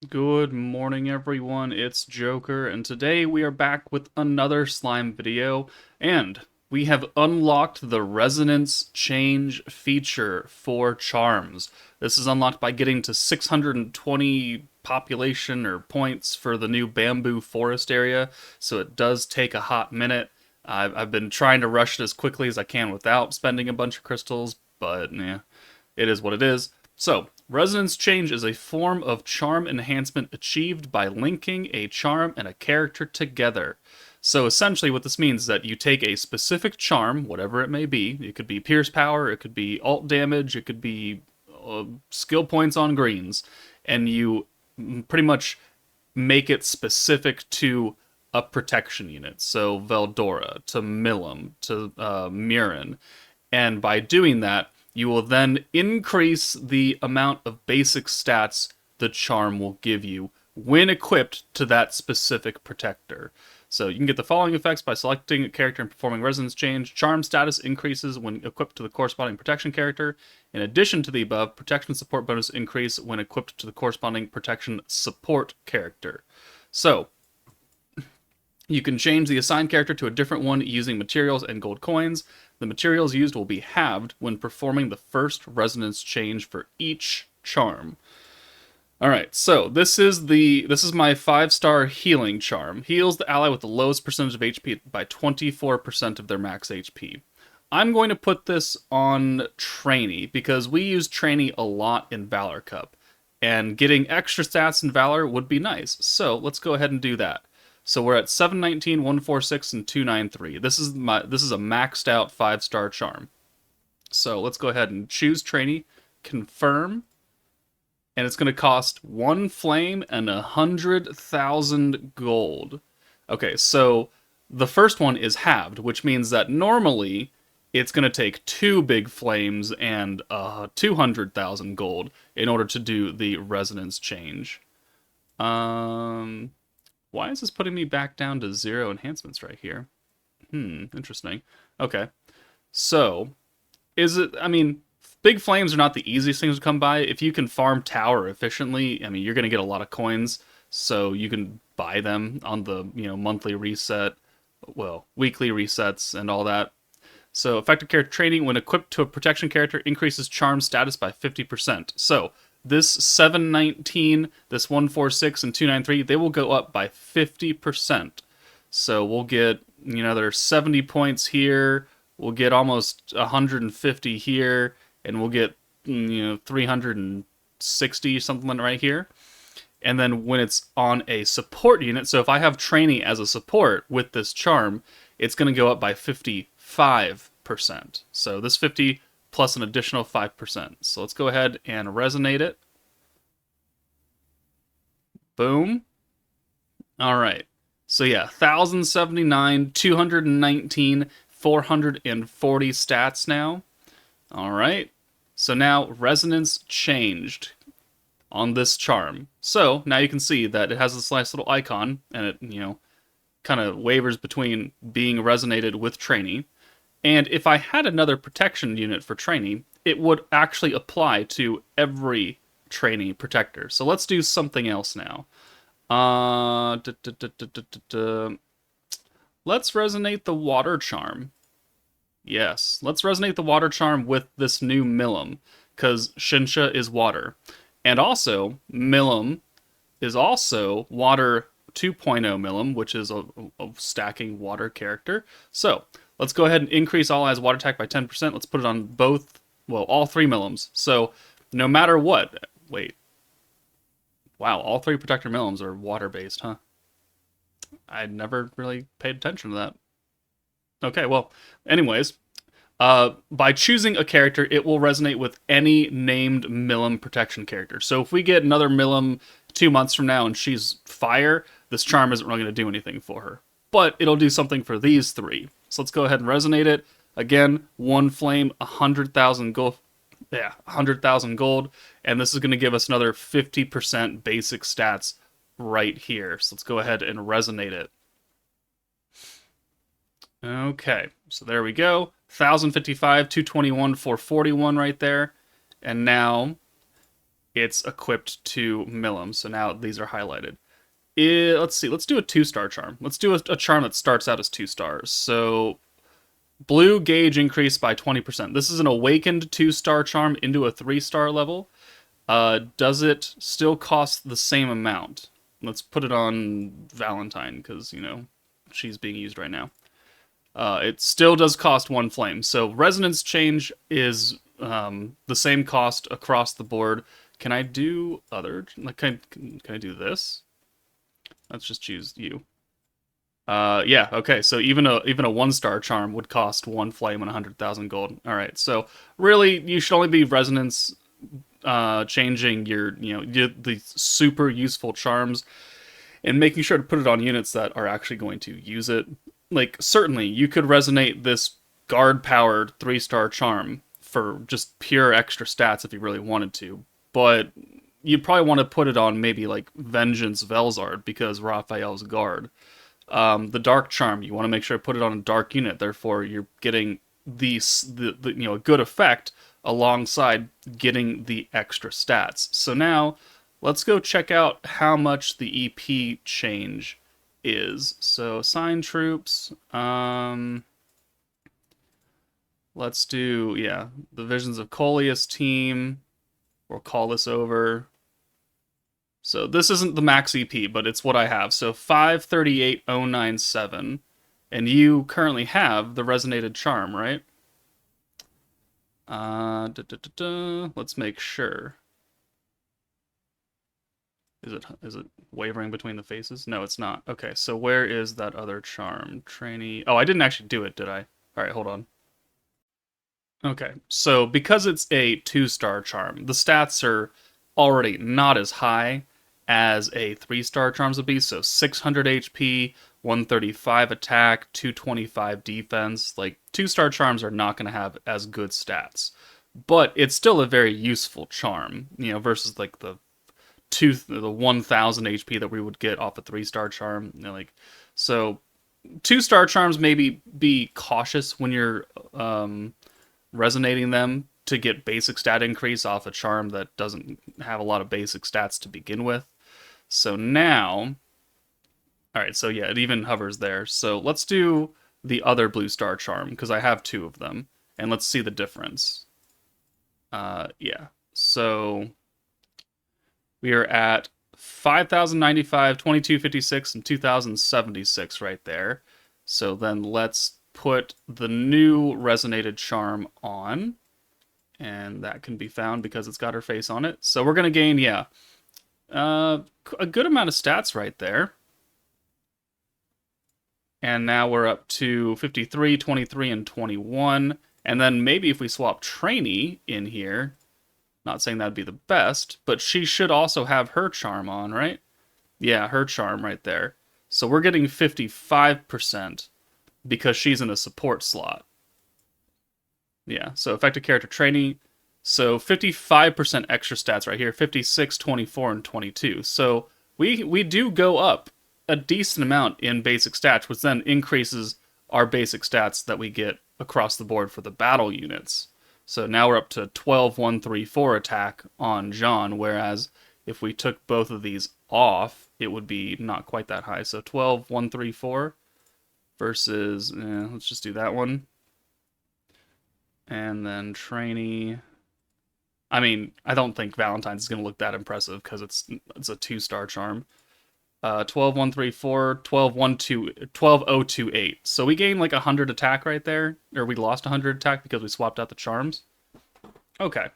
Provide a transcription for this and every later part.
Good morning, everyone. It's Joker, and today we are back with another slime video, and we have unlocked the resonance change feature for charms. This is unlocked by getting to 620 population or points for the new bamboo forest area, so it does take a hot minute. I've been trying to rush it as quickly as I can without spending a bunch of crystals, but yeah, it is what it is. So, resonance change is a form of charm enhancement achieved by linking a charm and a character together. So essentially, what this means is that you take a specific charm, whatever it may be. It could be pierce power, it could be alt damage, it could be skill points on greens, and you pretty much make it specific to a protection unit. So Veldora to Milim to Murin, and by doing that, you will then increase the amount of basic stats the charm will give you when equipped to that specific protector. So you can get the following effects by selecting a character and performing resonance change. Charm status increases when equipped to the corresponding protection character. In addition to the above, protection support bonus increase when equipped to the corresponding protection support character. So you can change the assigned character to a different one using materials and gold coins. The materials used will be halved when performing the first resonance change for each charm. All right, so this is my 5-star healing charm. Heals the ally with the lowest percentage of HP by 24% of their max HP. I'm going to put this on Trainee because we use Trainee a lot in Valor Cup, and getting extra stats in Valor would be nice. So let's go ahead and do that. So we're at 719, 146, and 293. This is a maxed out 5-star charm. So let's go ahead and choose Trainee, confirm, and it's going to cost 1 flame and 100,000 gold. Okay, so the first one is halved, which means that normally it's going to take 2 big flames and 200,000 gold in order to do the resonance change. Why is this putting me back down to 0 enhancements right here? Interesting. Okay. So, big flames are not the easiest things to come by. If you can farm tower efficiently, you're going to get a lot of coins, so you can buy them on the, monthly reset, well, weekly resets and all that. So, effective character training when equipped to a protection character increases charm status by 50%. So, this 719, this 146, and 293, they will go up by 50%. So we'll get, there's 70 points here, we'll get almost 150 here, and we'll get, 360 something right here. And then when it's on a support unit, so if I have Trainee as a support with this charm, it's going to go up by 55%. So this 50 plus an additional 5%. So let's go ahead and resonate it. Boom. All right. So yeah, 1,079, 219, 440 stats now. All right. So now resonance changed on this charm. So now you can see that it has this nice little icon, and it, kind of wavers between being resonated with Trainee. And if I had another protection unit for Trainee, it would actually apply to every Trainee protector. So let's do something else now. Let's resonate the water charm. Yes, let's resonate the water charm with this new Milim, because Shinsha is water. And also, Milim is also water 2.0 Milim, which is a stacking water character. So, let's go ahead and increase all eyes water attack by 10%. Let's put it on all 3 Milims. So, no matter what... Wait. Wow, all 3 protector Milims are water-based, huh? I never really paid attention to that. Okay, well, anyways, by choosing a character, it will resonate with any named Milim protection character. So if we get another Milim 2 months from now and she's fire, this charm isn't really going to do anything for her. But it'll do something for these 3. So let's go ahead and resonate it. Again, 1 flame, 100,000 gold. Yeah, 100,000 gold. And this is going to give us another 50% basic stats right here. So let's go ahead and resonate it. Okay, so there we go. 1,055, 221, 441 right there. And now it's equipped to Milim. So now these are highlighted. Let's see. Let's do a 2-star charm. Let's do a charm that starts out as 2 stars. So blue gauge increased by 20%. This is an awakened 2-star charm into a 3-star level. Does it still cost the same amount? Let's put it on Valentine because, you know, she's being used right now. It still does cost 1 flame. So resonance change is the same cost across the board. Can I do other? Like, can I do this? Let's just choose you. Yeah, okay. So even a 1-star charm would cost 1 flame and 100,000 gold. All right. So really, you should only be resonance changing your the super useful charms and making sure to put it on units that are actually going to use it. Like, certainly you could resonate this guard powered 3-star charm for just pure extra stats if you really wanted to, but you'd probably want to put it on maybe like Vengeance Velzard because Raphael's guard. The dark charm, you want to make sure to put it on a dark unit, therefore you're getting the a good effect alongside getting the extra stats. So now let's go check out how much the EP change is. So assign troops. Let's do, yeah, the Visions of Coleus team. We'll call this over. So this isn't the max EP, but it's what I have. So 538097. And you currently have the resonated charm, right? Let's make sure. Is it wavering between the faces? No, it's not. Okay, so where is that other charm? Trainee. Oh, I didn't actually do it, did I? All right, hold on. Okay, so because it's a 2-star charm, the stats are already not as high as a 3-star charms would be. So 600 HP, 135 attack, 225 defense. Like, 2-star charms are not going to have as good stats, but it's still a very useful charm, you know, versus like the 1000 HP that we would get off a 3-star charm. You know, like, so 2-star charms maybe be cautious when you're resonating them to get basic stat increase off a charm that doesn't have a lot of basic stats to begin with. So now, all right, so yeah, it even hovers there. So let's do the other blue star charm because I have 2 of them, and let's see the difference. Yeah, so we are at 5,095, 2,256, and 2,076 right there. So then let's put the new resonated charm on, and that can be found because it's got her face on it. So we're going to gain, yeah, a good amount of stats right there. And now we're up to 53, 23, and 21. And then maybe if we swap Trainee in here, not saying that'd be the best, but she should also have her charm on, right? Yeah, her charm right there. So we're getting 55% because she's in a support slot. Yeah, so effective character Trainee. So 55% extra stats right here, 56, 24, and 22. So we do go up a decent amount in basic stats, which then increases our basic stats that we get across the board for the battle units. So now we're up to 12, 1, 3, 4 attack on Jean, whereas if we took both of these off, it would be not quite that high. So 12, 1, 3, 4 versus, let's just do that one. And then Trainee. I mean, I don't think Valentine's is going to look that impressive because it's a 2-star charm. 12, 1, 3, 4, 12, 1, 2, 12, 0, 2, 8. So we gained like 100 attack right there, or we lost 100 attack because we swapped out the charms. Okay,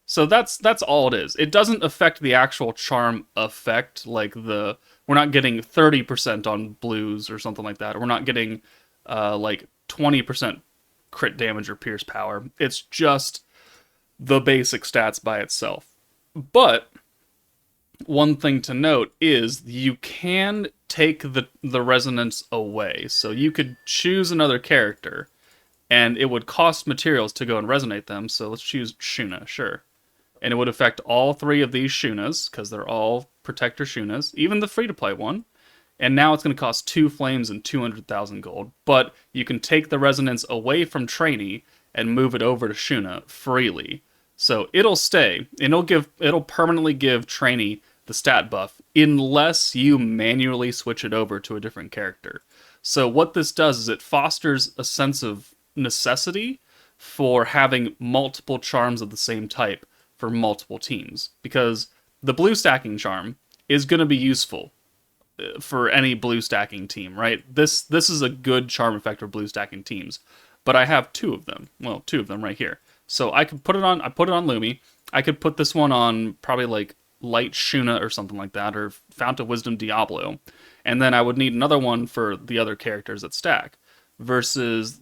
so that's all it is. It doesn't affect the actual charm effect, like we're not getting 30% on blues or something like that, or we're not getting like 20% crit damage or pierce power. It's just the basic stats by itself. But one thing to note is you can take the resonance away. So you could choose another character, and it would cost materials to go and resonate them. So let's choose Shuna, sure. And it would affect all 3 of these Shunas, because they're all Protector Shunas, even the free-to-play one. And now it's going to cost 2 flames and 200,000 gold. But you can take the resonance away from Trainee and move it over to Shuna freely. So it'll stay, and it'll permanently give trainee the stat buff unless you manually switch it over to a different character. So what this does is it fosters a sense of necessity for having multiple charms of the same type for multiple teams, because the blue stacking charm is going to be useful for any blue stacking team, right? This is a good charm effect for blue stacking teams, but I have two of them. Well, two of them right here. So I could put it on. I put it on Lumi. I could put this one on probably like Light Shuna or something like that, or Fount of Wisdom Diablo, and then I would need another one for the other characters that stack. Versus,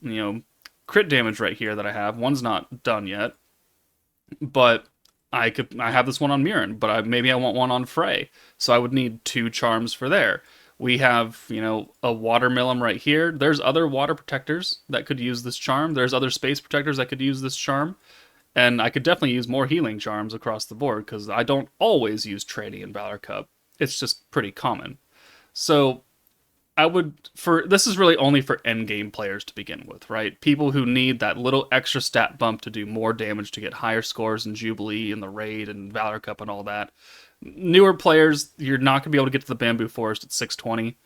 crit damage right here that I have. One's not done yet, but I have this one on Mirren, but maybe I want one on Frey, so I would need two charms for there. We have, a watermelon right here. There's other water protectors that could use this charm. There's other space protectors that could use this charm. And I could definitely use more healing charms across the board because I don't always use Tradie in Valor Cup. It's just pretty common. So I would this is really only for end game players to begin with, right? People who need that little extra stat bump to do more damage to get higher scores in Jubilee and the Raid and Valor Cup and all that. Newer players, you're not gonna be able to get to the Bamboo Forest at 620.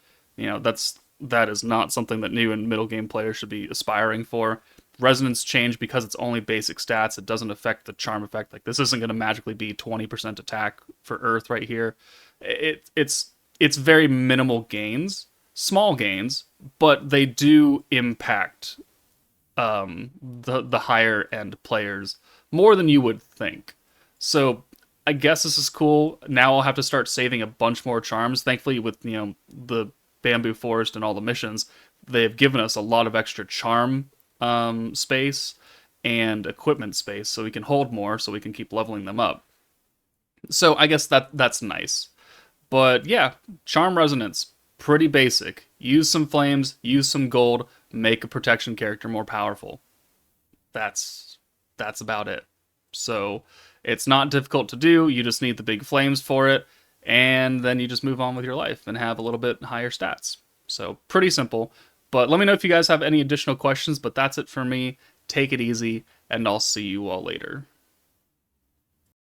That is not something that new and middle game players should be aspiring for. Resonance change because it's only basic stats. It doesn't affect the charm effect. Like this isn't going to magically be 20% attack for Earth right here. It's very minimal gains, small gains, but they do impact the higher end players more than you would think. So I guess this is cool. Now I'll have to start saving a bunch more charms. Thankfully, with the Bamboo Forest and all the missions, they've given us a lot of extra charm space and equipment space, so we can hold more, so we can keep leveling them up. So I guess that's nice. But yeah, charm resonance, pretty basic. Use some flames, use some gold, make a protection character more powerful. That's about it. So it's not difficult to do. You just need the big flames for it, and then you just move on with your life and have a little bit higher stats. So pretty simple. But let me know if you guys have any additional questions, but that's it for me. Take it easy, and I'll see you all later.